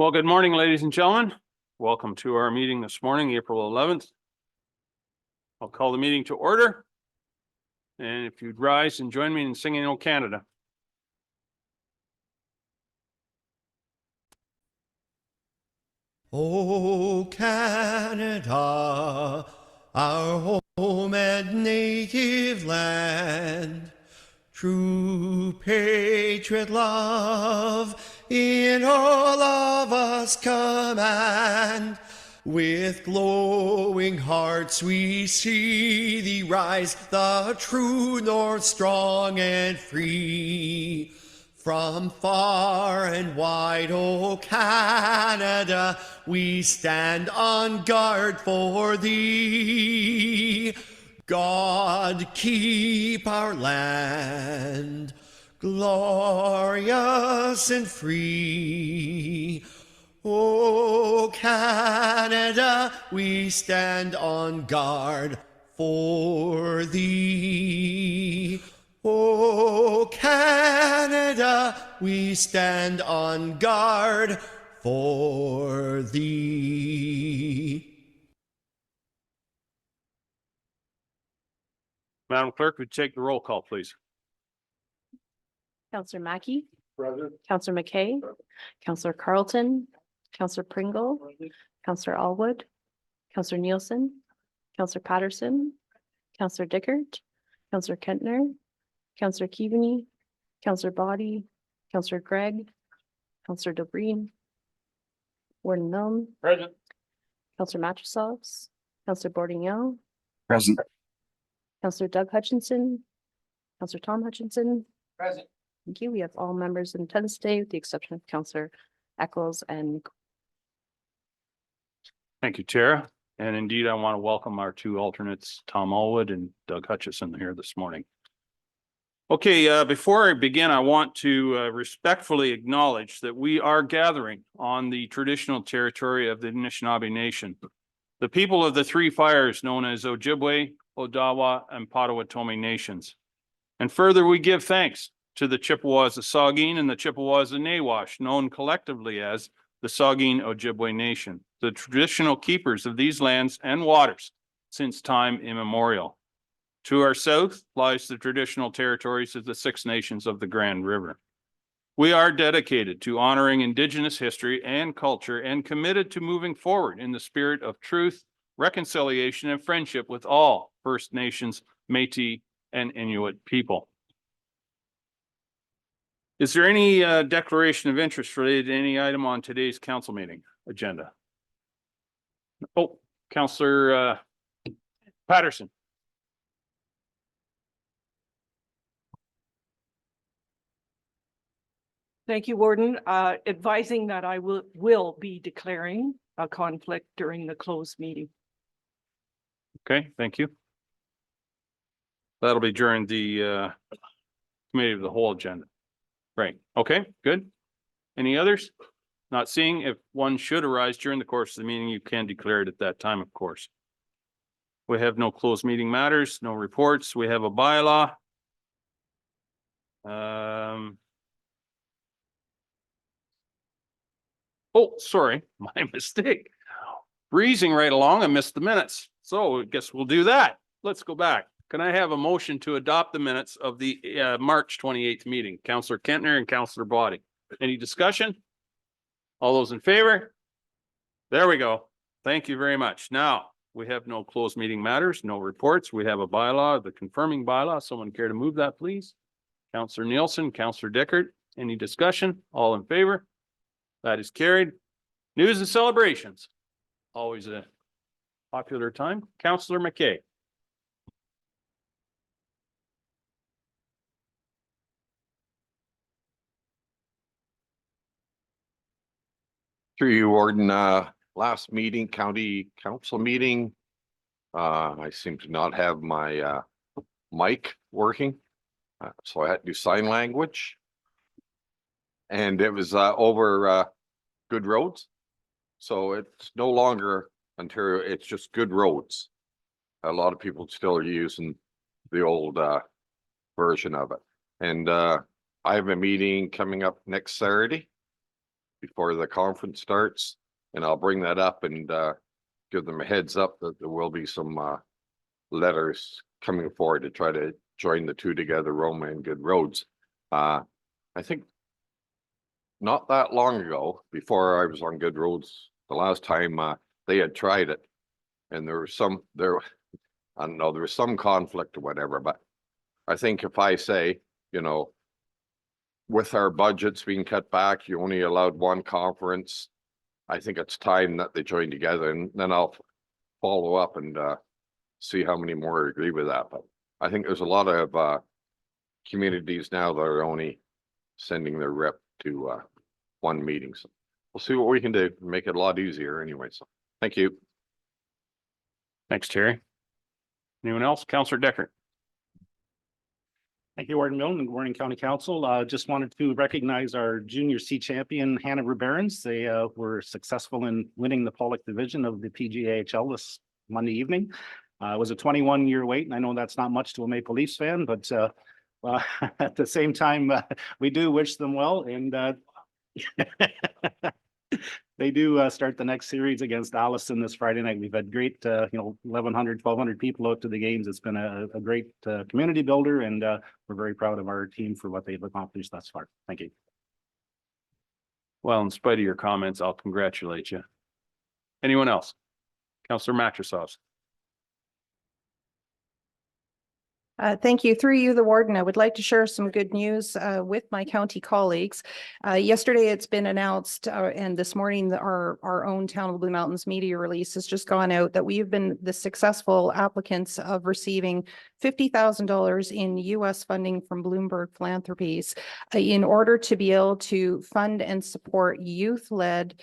Well, good morning, ladies and gentlemen. Welcome to our meeting this morning, April 11th. I'll call the meeting to order. And if you'd rise and join me in singing "O Canada." O Canada, our home and native land, true patriot love in all of us command. With glowing hearts we see thee rise, the true north, strong and free. From far and wide, O Canada, we stand on guard for thee. God keep our land glorious and free. O Canada, we stand on guard for thee. O Canada, we stand on guard for thee. Madam Clerk, would you take the roll call, please? Councillor Mackey, Present. Councillor McKay, Councillor Carlton, Councillor Pringle, Councillor Allwood, Councillor Nielsen, Councillor Patterson, Councillor Dickert, Councillor Kentner, Councillor Keaveney, Councillor Body, Councillor Gregg, Councillor Dobreen, Warden Milne, Present. Councillor Matrosovs, Councillor Bordignon, Present. Councillor Doug Hutchinson, Councillor Tom Hutchinson. Present. Thank you. We have all members in attendance today with the exception of Councillor Eccles and Thank you, Tara. And indeed, I want to welcome our two alternates, Tom Allwood and Doug Hutchison, here this morning. Okay, before I begin, I want to respectfully acknowledge that we are gathering on the traditional territory of the Anishinaabe Nation, the people of the Three Fires known as Ojibwe, Odawa, and Potawatomi nations. And further, we give thanks to the Chippewas of Saugeen and the Chippewas of Nawash, known collectively as the Saugeen Ojibwe Nation, the traditional keepers of these lands and waters since time immemorial. To our south lies the traditional territories of the Six Nations of the Grand River. We are dedicated to honoring Indigenous history and culture and committed to moving forward in the spirit of truth, reconciliation, and friendship with all First Nations, Métis, and Inuit people. Is there any declaration of interest related to any item on today's council meeting agenda? Oh, Councillor Patterson. Thank you, Warden. Advising that I will be declaring a conflict during the closed meeting. Okay, thank you. That'll be during the committee of the whole agenda. Right, okay, good. Any others? Not seeing. If one should arise during the course of the meeting, you can declare it at that time, of course. We have no closed meeting matters, no reports. We have a bylaw. Oh, sorry, my mistake. Breezing right along, I missed the minutes. So I guess we'll do that. Let's go back. Can I have a motion to adopt the minutes of the March 28th meeting? Councillor Kentner and Councillor Body. Any discussion? All those in favor? There we go. Thank you very much. Now, we have no closed meeting matters, no reports. We have a bylaw, the confirming bylaw. Someone care to move that, please? Councillor Nielsen, Councillor Dickert. Any discussion? All in favor? That is carried. News and celebrations. Always a popular time. Councillor McKay. Through you, Warden, last meeting, county council meeting. I seem to not have my mic working. So I had to do sign language. And it was over good roads. So it's no longer Ontario, it's just good roads. A lot of people still are using the old version of it. And I have a meeting coming up next Saturday before the conference starts. And I'll bring that up and give them a heads up that there will be some letters coming forward to try to join the two together, Roma and Good Roads. I think not that long ago, before I was on Good Roads, the last time they had tried it, and there was I don't know, there was some conflict or whatever, but I think if I say, you know, with our budgets being cut back, you only allowed one conference, I think it's time that they join together, and then I'll follow up and see how many more agree with that. But I think there's a lot of communities now that are only sending their rep to one meeting. So we'll see what we can do, make it a lot easier anyway. So thank you. Thanks, Terry. Anyone else? Counselor Decker. Thank you, Warden Milne, and good morning, County Council. Just wanted to recognize our junior C champion, Hanover Barons. They were successful in winning the Pollock division of the PGAHL this Monday evening. It was a 21-year wait, and I know that's not much to a Maple Leafs fan, but at the same time, we do wish them well, and they do start the next series against Allison this Friday night. We've had great, 1,100, 1,200 people out to the games. It's been a great community builder, and we're very proud of our team for what they've accomplished thus far. Thank you. Well, in spite of your comments, I'll congratulate you. Anyone else? Counselor Matrosovs. Thank you. Through you, the warden, I would like to share some good news with my county colleagues. Yesterday, it's been announced, and this morning, our own Town of Blue Mountains media release has just gone out that we have been the successful applicants of receiving $50,000 in U.S. funding from Bloomberg Philanthropies in order to be able to fund and support youth-created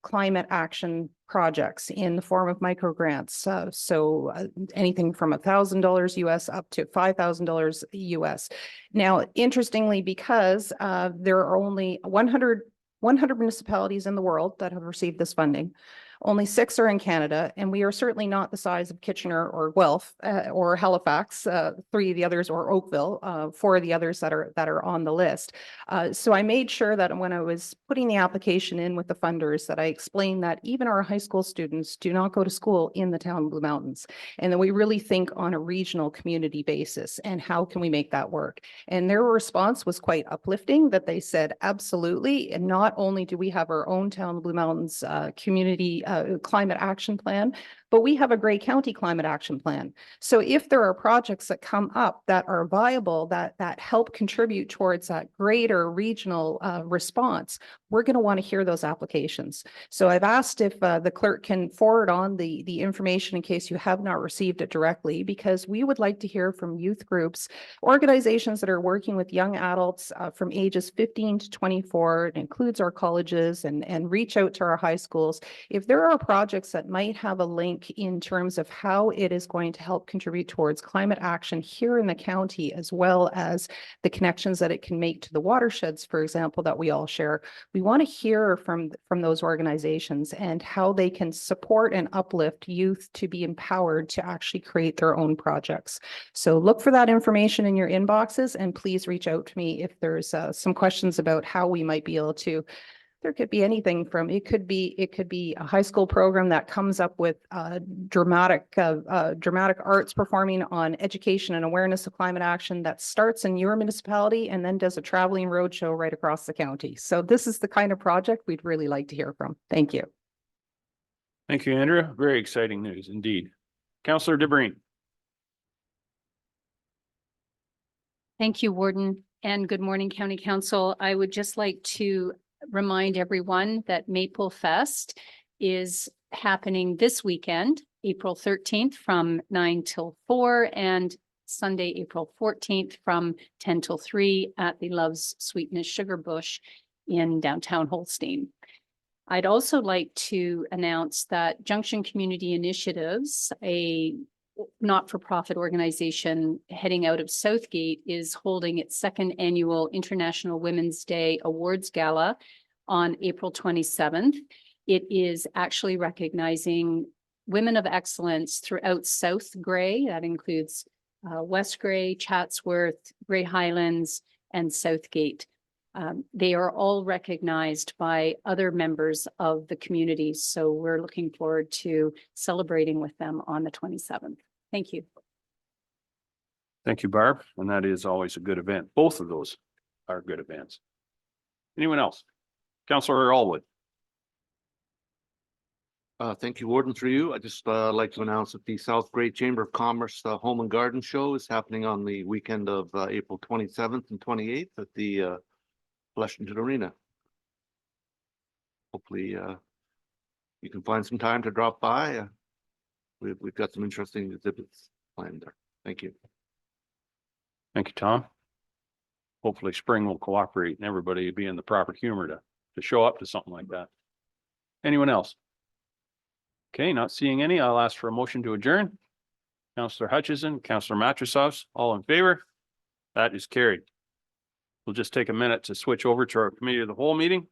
climate action projects in the form of micro grants. So anything from $1,000 US up to $5,000 US. Now, interestingly, because there are only 100 municipalities in the world that have received this funding. Only 6 are in Canada, and we are certainly not the size of Kitchener or Guelph or Halifax. 3 of the others, or Oakville, 4 of the others that are on the list. So I made sure that when I was putting the application in with the funders, that I explained that even our high school students do not go to school in the town of Blue Mountains, and that we really think on a regional community basis and how can we make that work. And their response was quite uplifting, that they said absolutely. And not only do we have our own town of Blue Mountains community climate action plan, but we have a Grey County climate action plan. So if there are projects that come up that are viable, that help contribute towards that greater regional response, we're going to want to hear those applications. So I've asked if the clerk can forward on the information in case you have not received it directly, because we would like to hear from youth groups, organizations that are working with young adults from ages 15 to 24. It includes our colleges, and reach out to our high schools. If there are projects that might have a link in terms of how it is going to help contribute towards climate action here in the county, as well as the connections that it can make to the watersheds, for example, that we all share. We want to hear from those organizations and how they can support and uplift youth to be empowered to actually create their own projects. So look for that information in your inboxes, and please reach out to me if there's some questions about how we might be able to. There could be anything from, it could be a high school program that comes up with dramatic arts performing on education and awareness of climate action that starts in your municipality and then does a traveling roadshow right across the county. So this is the kind of project we'd really like to hear from. Thank you. Thank you, Andrea. Very exciting news indeed. Councillor DeBreen. Thank you, Warden, and good morning, County Council. I would just like to remind everyone that Maple Fest is happening this weekend, April 13th from 9 till 4, and Sunday, April 14th from 10 till 3 at the Love's Sweetness Sugar Bush in downtown Holstein. I'd also like to announce that Junction Community Initiatives, a not-for-profit organization heading out of Southgate, is holding its 2nd annual International Women's Day Awards Gala on April 27th. It is actually recognizing women of excellence throughout South Grey. That includes West Grey, Chatsworth, Grey Highlands, and Southgate. They are all recognized by other members of the community. So we're looking forward to celebrating with them on the 27th. Thank you. Thank you, Barb. And that is always a good event. Both of those are good events. Anyone else? Councillor Allwood. Thank you, Warden, through you. I just like to announce that the South Grade Chamber of Commerce Home and Garden Show is happening on the weekend of April 27th and 28th at the Flushington Arena. Hopefully you can find some time to drop by. We've got some interesting exhibits planned there. Thank you. Thank you, Tom. Hopefully spring will cooperate and everybody be in the proper humor to show up to something like that. Anyone else? Okay, not seeing any. I'll ask for a motion to adjourn. Councillor Hutchison, Councillor Matrosovs, all in favor? That is carried. We'll just take a minute to switch over to our committee of the whole meeting.